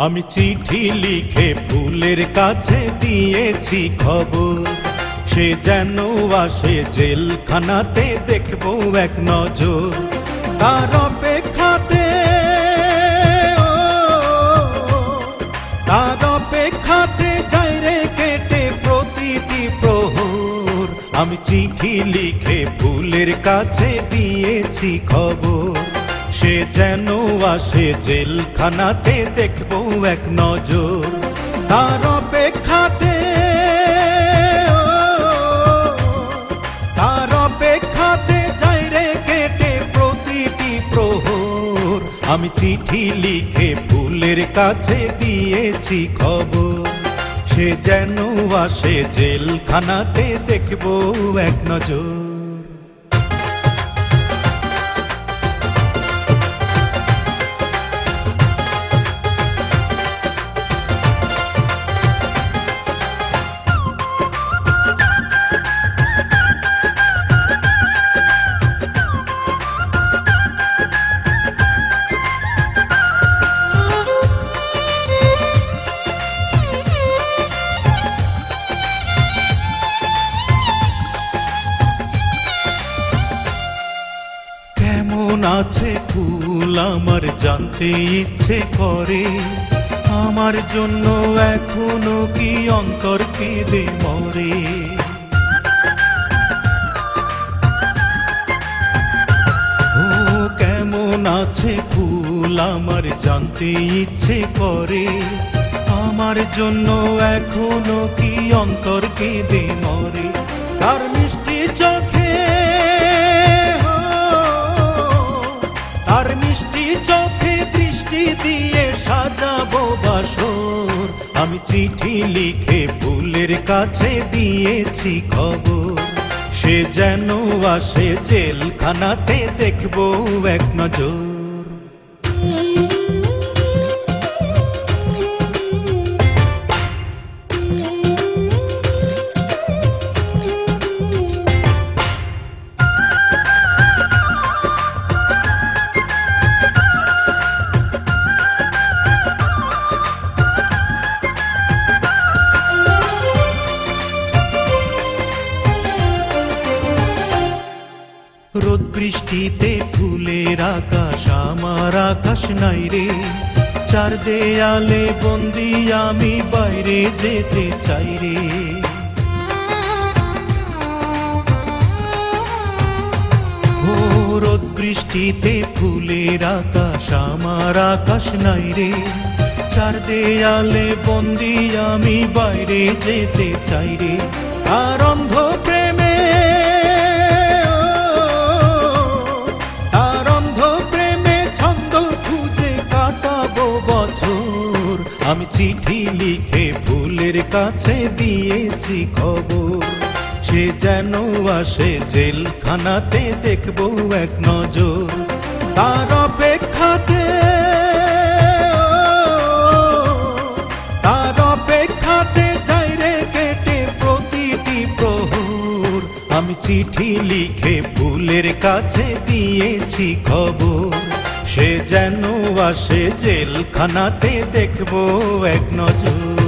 আমি চিঠি লিখে ফুলের কাছে দিয়েছি খবর, সে যেন আসে জেলখানাতে দেখবো এক নজর। তার অপেক্ষাতে তার অপেক্ষাতে যাই রে কেটে প্রতিটি প্রহর। আমি চিঠি লিখে ফুলের কাছে দিয়েছি খবর, সে যেন আসে জেলখানাতে দেখবো এক নজর। তার অপেক্ষাতে তার অপেক্ষাতে যাই রে কেটে প্রতিটি প্রহর। আমি চিঠি লিখে ফুলের কাছে দিয়েছি খবর, সে যেন আসে জেলখানাতে দেখবো এক নজর। কেমন আছে ফুল আমার জানতে ইচ্ছে করে, আমার জন্য এখনো কি অন্তর কেঁদে মরে। ও কেমন আছে ফুল আমার জানতে ইচ্ছে করে, আমার জন্য এখনো কি অন্তর কেঁদে মরে। তার মিষ্টি চোখে তার মিষ্টি চোখে দৃষ্টি দিয়ে সাজাবো বাসর। আমি চিঠি লিখে ফুলের কাছে দিয়েছি খবর, সে যেন আসে জেলখানাতে দেখবো এক নজর। রোদ বৃষ্টিতে ফুলের আকাশ আমার আকাশ নাই রে, চার দেয়ালে বন্দি আমি বাইরে যেতে চাই রে। ও রোদ বৃষ্টিতে ফুলের আকাশ আমার আকাশ নাই রে, চার দেয়ালে বন্দি আমি বাইরে যেতে চাই রে। আর অন্ধ প্রেমে বছর। আমি চিঠি লিখে ফুলের কাছে দিয়েছি খবর, সে যেন আসে জেলখানাতে দেখবো এক নজর। তার অপেক্ষাতে তার অপেক্ষাতে যাই রে কেটে প্রতিটি প্রহর। আমি চিঠি লিখে ফুলের কাছে দিয়েছি খবর, সে যেন আসে জেলখানাতে দেখবো এক নজর।